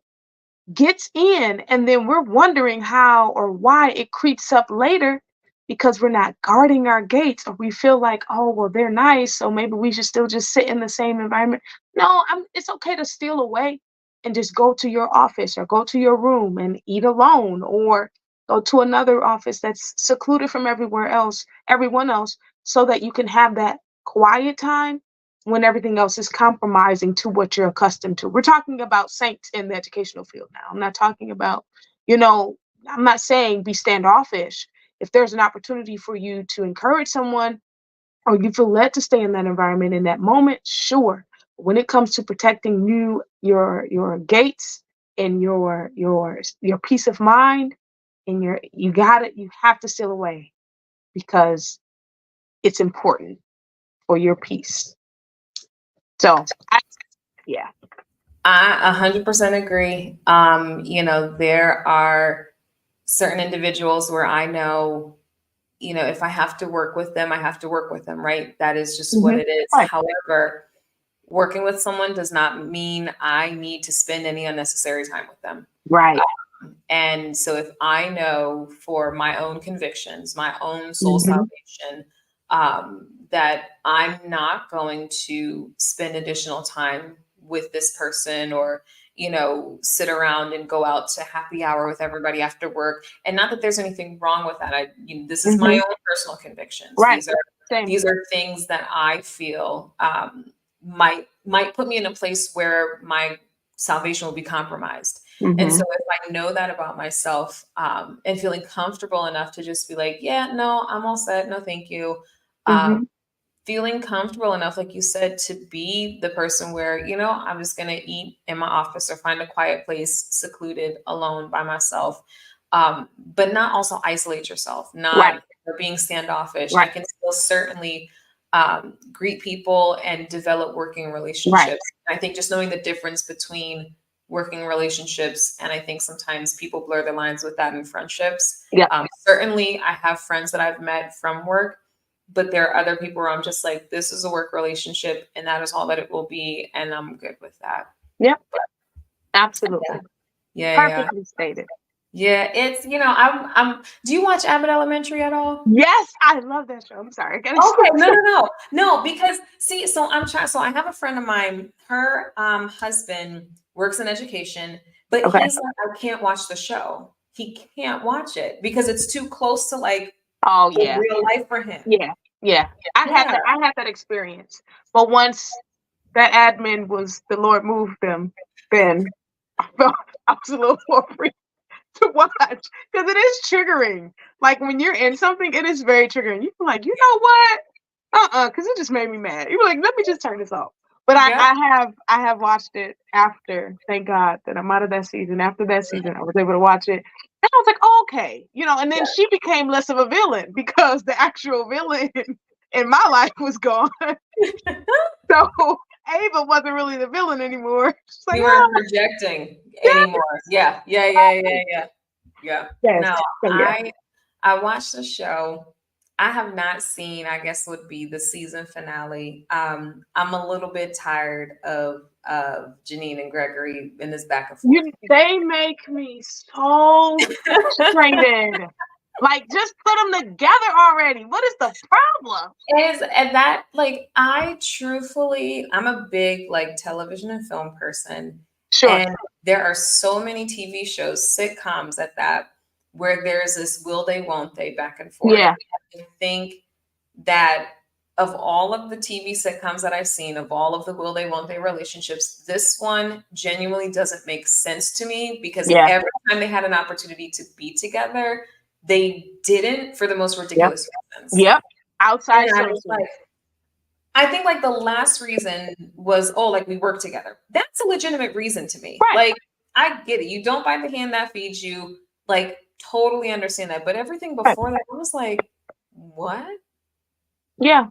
gets in, and then we're wondering how or why it creeps up later, because we're not guarding our gates, or we feel like, oh, well, they're nice, so maybe we should still just sit in the same environment. No, it's okay to steal away and just go to your office or go to your room and eat alone, or go to another office that's secluded from everyone else, so that you can have that quiet time when everything else is compromising to what you're accustomed to. We're talking about saints in the educational field now. I'm not talking about, I'm not saying be standoffish. If there's an opportunity for you to encourage someone or you feel led to stay in that environment in that moment, sure. When it comes to protecting your gates and your peace of mind and you have to steal away because it's important for your peace. So, yeah. I 100% agree. There are certain individuals where I know, if I have to work with them, I have to work with them, right? That is just what it is. Right. However, working with someone does not mean I need to spend any unnecessary time with them. Right. And so if I know for my own convictions, my own soul salvation, that I'm not going to spend additional time with this person or, sit around and go out to happy hour with everybody after work. And not that there's anything wrong with that. This is my own personal convictions. Right. These are things that I feel might put me in a place where my salvation will be compromised. And so if I know that about myself, and feeling comfortable enough to just be like, yeah, no, I'm all set. No, thank you. Feeling comfortable enough, like you said, to be the person where, I'm just going to eat in my office or find a quiet place, secluded, alone by myself. But not also isolate yourself, not being standoffish. Right. I can still certainly greet people and develop working relationships. Right. I think just knowing the difference between working relationships, and I think sometimes people blur the lines with that in friendships. Certainly, I have friends that I've met from work, but there are other people where I'm just like, this is a work relationship, and that is all that it will be, and I'm good with that. Yep, absolutely. Yeah, perfectly stated. Yeah, it's I'm. Do you watch Abbott Elementary at all? Yes, I love that show. I'm sorry. Okay, no, because see, so I'm trying. So I have a friend of mine. Her husband works in education, but he's like, I can't watch the show. He can't watch it because it's too close to like real life for him. Yeah. I had that experience, but once that admin the Lord moved them, then I was a little more free to watch because it is triggering. Like when you're in something, it is very triggering. You feel like, you know what? Because it just made me mad. You were like, let me just turn this off. But I have watched it after. Thank God that I'm out of that season. After that season, I was able to watch it. And I was like, oh, okay. And then she became less of a villain because the actual villain in my life was gone. So Ava wasn't really the villain anymore. She's like, you weren't projecting anymore. Yeah. Yes. No, I watched the show. I have not seen, I guess would be the season finale. I'm a little bit tired of Janine and Gregory in this back and forth. They make me so frustrated. Like, just put them together already. What is the problem? And that, like, I'm a big like television and film person. Sure. And there are so many TV shows, sitcoms at that, where there's this will they, won't they back and forth. Yeah. I think that of all of the TV sitcoms that I've seen, of all of the will they, won't they relationships, this one genuinely doesn't make sense to me because every time they had an opportunity to be together, they didn't, for the most ridiculous reasons. Yep. Outside I think like the last reason was, like we work together. That's a legitimate reason to me. Right. Like, I get it. You don't bite the hand that feeds you. Like, totally understand that. But everything before that, I was like, what? Yeah.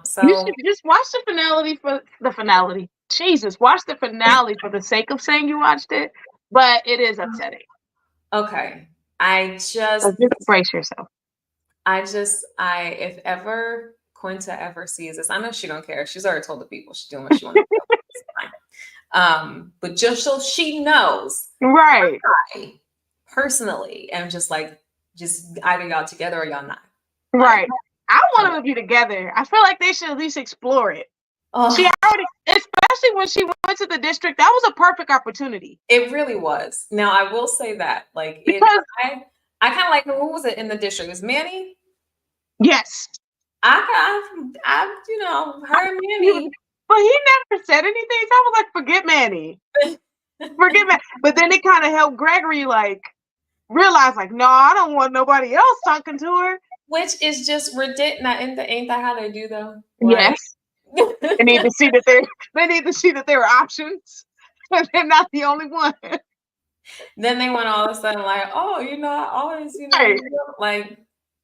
So you should just watch the finale for the finale. Jesus, watch the finale for the sake of saying you watched it. But it is upsetting. Okay. Just brace yourself. If ever Quinta ever sees this, I know she don't care. She's already told the people she's doing what she wants to do. It's fine. But just so she knows, right? I personally am just either y'all together or y'all not. Right. I want them to be together. I feel like they should at least explore it. She already, especially when she went to the district, that was a perfect opportunity. It really was. Now I will say that, because I kind of like, who was it in the district? It was Manny? Yes. Her and Manny. But he never said anything. So I was like, forget Manny. Forget Manny. But then it kind of helped Gregory like realize like, no, I don't want nobody else talking to her. Which is just ridiculous. Ain't that how they do though? Yes. They need to see that there are options. They're not the only one. Then they went all of a sudden like, oh, I always, Right. like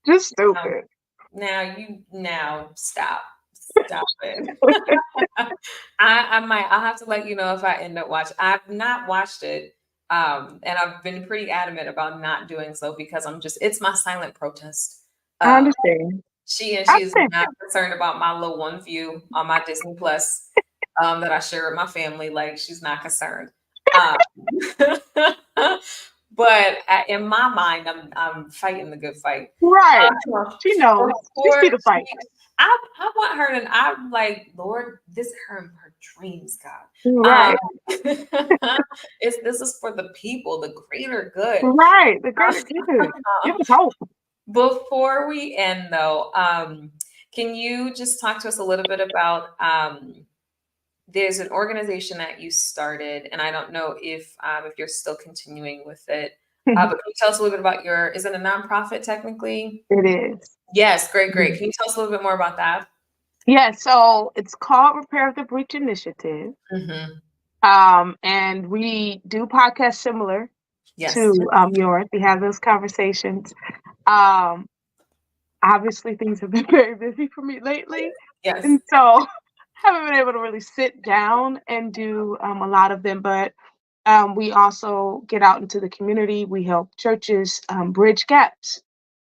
Just stupid. Now stop it. I'll have to let you know if I end up watching. I've not watched it. And I've been pretty adamant about not doing so because it's my silent protest. I understand. She is not concerned about my little one view on my Disney Plus that I share with my family. Like she's not concerned. But in my mind, I'm fighting the good fight. Right. She knows. She see the fight. I want her to. I'm like, Lord, this is her dreams, God. Right. This is for the people, the greater good. Right. The greater good. Give us hope. Before we end, though, can you just talk to us a little bit about? There's an organization that you started, and I don't know if you're still continuing with it. But can you tell us a little bit about is it a nonprofit technically? It is. Yes, great. Can you tell us a little bit more about that? Yeah, so it's called Repair of the Breach Initiative. And we do podcasts similar to yours. We have those conversations. Obviously, things have been very busy for me lately. Yes. And so haven't been able to really sit down and do a lot of them, but we also get out into the community. We help churches bridge gaps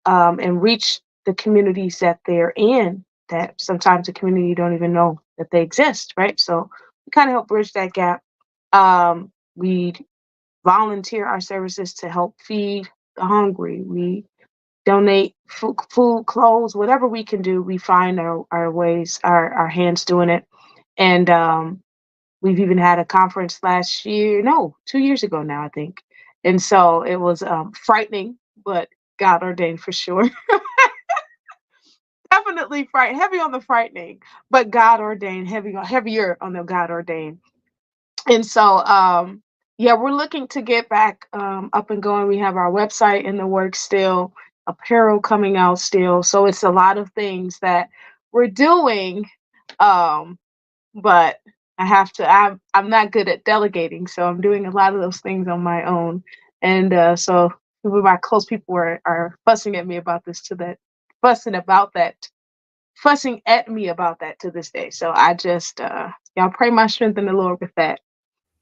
and reach the communities that they're in that sometimes the community don't even know that they exist, right? So we kind of help bridge that gap. We volunteer our services to help feed the hungry. We donate food, clothes, whatever we can do. We find our ways, our hands doing it. And we've even had a conference 2 years ago now, I think. And so it was frightening, but God ordained for sure. Definitely heavy on the frightening, but God ordained, heavier on the God ordained. And so, yeah, we're looking to get back up and going. We have our website in the works still, apparel coming out still. So it's a lot of things that we're doing. But I'm not good at delegating. So I'm doing a lot of those things on my own. And so some of my close people are fussing at me about fussing at me about that to this day. So I just, y'all pray my strength in the Lord with that.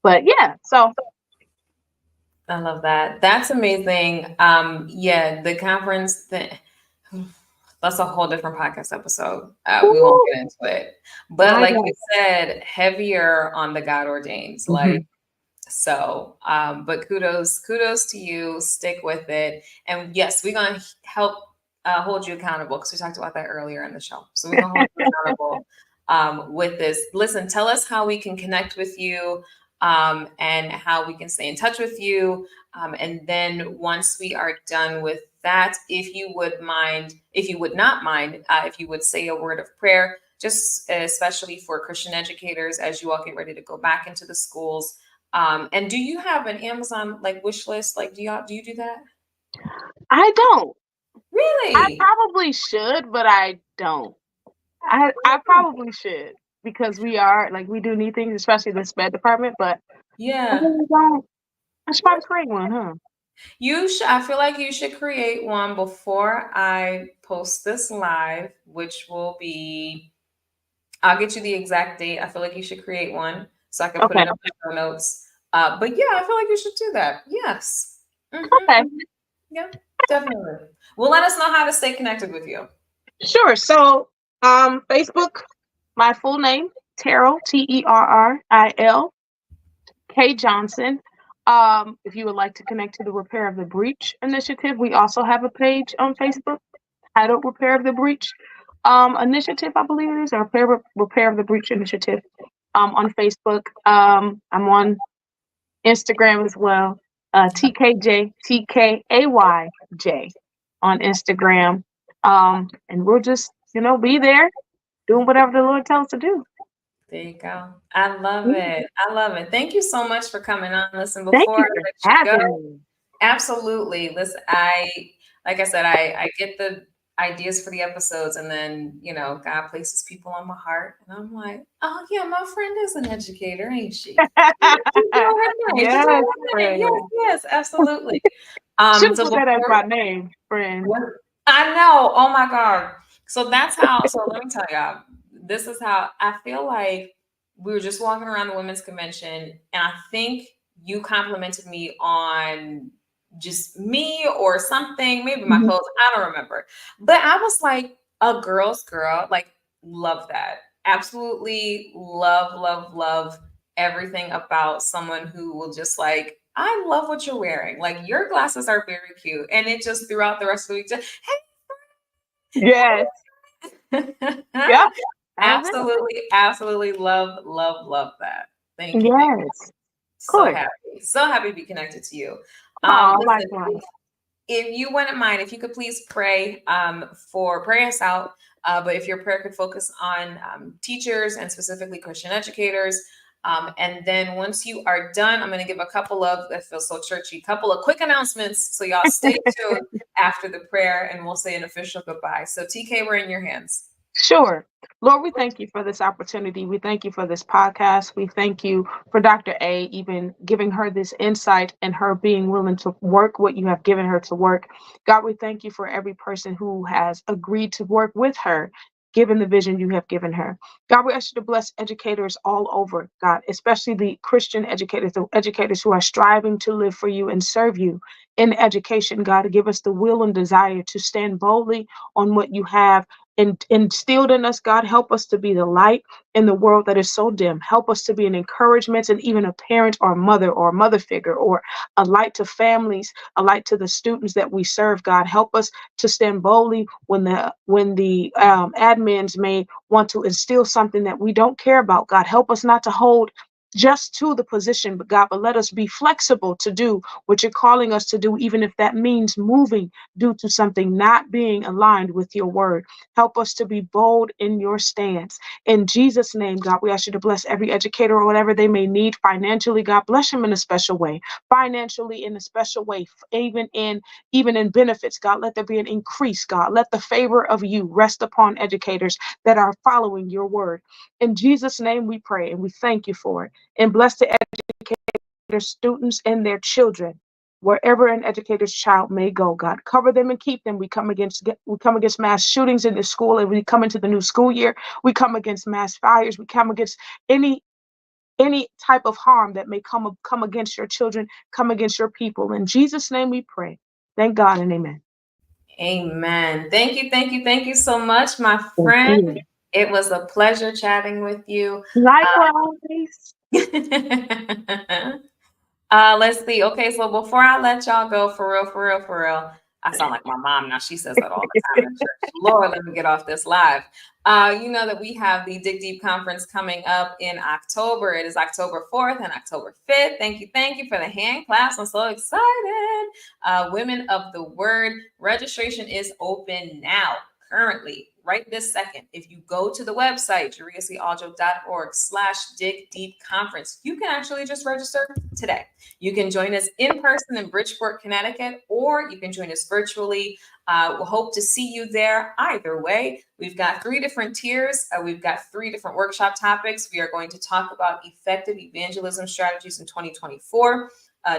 But yeah, so. I love that. That's amazing. Yeah, the conference, that's a whole different podcast episode. We won't get into it. But like you said, heavier on the God ordained. Like, so, but kudos to you. Stick with it. And yes, we're going to help hold you accountable because we talked about that earlier in the show. So we're going to hold you accountable with this. Listen, tell us how we can connect with you and how we can stay in touch with you. And then once we are done with that, if you would not mind, if you would say a word of prayer, just especially for Christian educators as you all get ready to go back into the schools. And do you have an Amazon like wish list? Like, do you do that? I don't. Really? I probably should, but I don't. I probably should because we do need things, especially the SPED department. But yeah, I really don't. I should probably create one, huh? You should. I feel like you should create one before I post this live, which will be. I'll get you the exact date. I feel like you should create one so I can put it in the show notes. But yeah, I feel like you should do that. Yes. Okay. Yeah, definitely. Well, let us know how to stay connected with you. Sure. So, Facebook, my full name, Terrell, Terril K. Johnson. If you would like to connect to the Repair of the Breach Initiative, we also have a page on Facebook titled Repair of the Breach Initiative, I believe it is, or Repair of the Breach Initiative on Facebook. I'm on Instagram as well, TKayj on Instagram. And we're just be there, doing whatever the Lord tells us to do. There you go. I love it. I love it. Thank you so much for coming on. Listen, Thank before you I for let you go, having me. absolutely. Listen, like I said, I get the ideas for the episodes, and then God places people on my heart, and I'm like, oh yeah, my friend is an educator, ain't she? Just know her name. Just know Yes, her name. Yes, friend. yes, absolutely. Should have So put that as before my name, friend. I know. Oh my God. So that's how, so let me tell y'all, this is how I feel like we were just walking around the women's convention, and I think you complimented me on just me or something, maybe my Mhm. clothes. I don't remember. But I was like, a girl's girl. Like, love that. Absolutely love, love, love everything about someone who will just like, I love what you're wearing. Like, your glasses are very cute. And it just throughout the rest of the week, just, Yes. hey, Yeah. That was absolutely, absolutely love, love, love that. it. Thank you. Thank you. Yes. Of So course. happy. So happy to be connected to you. Oh, Listen, likewise. if you wouldn't mind, if you could please pray pray us out. But if your prayer could focus on teachers and specifically Christian educators. And then once you are done, I'm going to give a couple of, that feels so churchy, couple of quick announcements. So y'all stay tuned after the prayer, and we'll say an official goodbye. So TK, we're in your hands. Sure. Lord, we thank you for this opportunity. We thank you for this podcast. We thank you for Dr. A even giving her this insight and her being willing to work what you have given her to work. God, we thank you for every person who has agreed to work with her, given the vision you have given her. God, we ask you to bless educators all over, God, especially the Christian educators, the educators who are striving to live for you and serve you in education. God, to give us the will and desire to stand boldly on what you have and instilled in us. God, help us to be the light in the world that is so dim. Help us to be an encouragement and even a parent or a mother figure or a light to families, a light to the students that we serve. God, help us to stand boldly when the admins may want to instill something that we don't care about. God, help us not to hold just to the position, but God, but let us be flexible to do what you're calling us to do, even if that means moving due to something not being aligned with your word. Help us to be bold in your stance. In Jesus' name, God, we ask you to bless every educator or whatever they may need financially. God, bless them in a special way, financially in a special way, even in benefits. God, let there be an increase. God, let the favor of you rest upon educators that are following your word. In Jesus' name, we pray and we thank you for it. And bless the educators, students, and their children wherever an educator's child may go. God, cover them and keep them. We come against mass shootings in the school, and we come into the new school year. We come against mass fires. We come against any any type of harm that may come against your children, come against your people. In Jesus' name, we pray. Thank God and amen. Amen. Thank you, thank you, thank you so much, my Thank friend. you. It was a pleasure chatting with you. Likewise. Let's see. Okay, so before I let y'all go, for real, for real, for real, I sound like my mom now. She says that all the time in church. Lord, let me get off this live. You know that we have the Dig Deep conference coming up in October. It is October 4th and October 5th. Thank you for the hand claps. I'm so excited. Women of the Word registration is open now, currently, right this second. If you go to the website, juriacoljo.org/dig deep conference, you can actually just register today. You can join us in person in Bridgeport, Connecticut, or you can join us virtually. We'll hope to see you there either way. We've got 3 different tiers. We've got 3 different workshop topics. We are going to talk about effective evangelism strategies in 2024.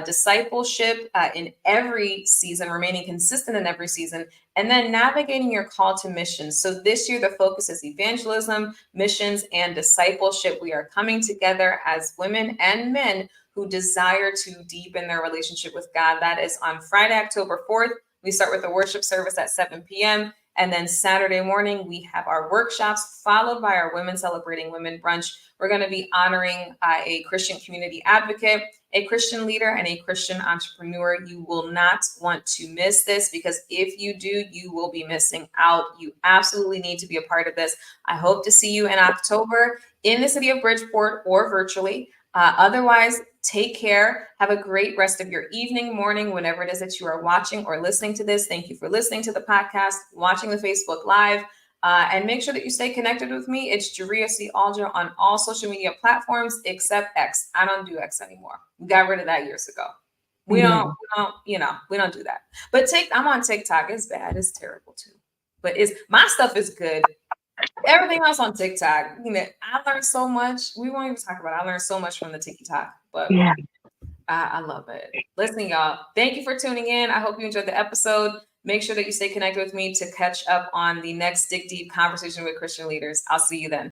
Discipleship in every season, remaining consistent in every season, and then navigating your call to missions. So this year, the focus is evangelism, missions, and discipleship. We are coming together as women and men who desire to deepen their relationship with God. That is on Friday, October 4th. We start with a worship service at 7 p.m. And then Saturday morning, we have our workshops followed by our Women Celebrating Women brunch. We're going to be honoring a Christian community advocate, a Christian leader, and a Christian entrepreneur. You will not want to miss this, because if you do, you will be missing out. You absolutely need to be a part of this. I hope to see you in October in the city of Bridgeport or virtually. Otherwise, take care. Have a great rest of your evening, morning, whenever it is that you are watching or listening to this. Thank you for listening to the podcast, watching the Facebook Live. And make sure that you stay connected with me. It's Jaria C. Aljo on all social media platforms except X. I don't do X anymore. We got rid of that years ago. We don't, we don't do that. But I'm on TikTok. It's bad. It's terrible too. But my stuff is good. Everything else on TikTok, I learned so much. We won't even talk about it. I learned so much from the TikTok, but Yeah. I love it. Listen, y'all, thank you for tuning in. I hope you enjoyed the episode. Make sure that you stay connected with me to catch up on the next Dig Deep conversation with Christian leaders. I'll see you then.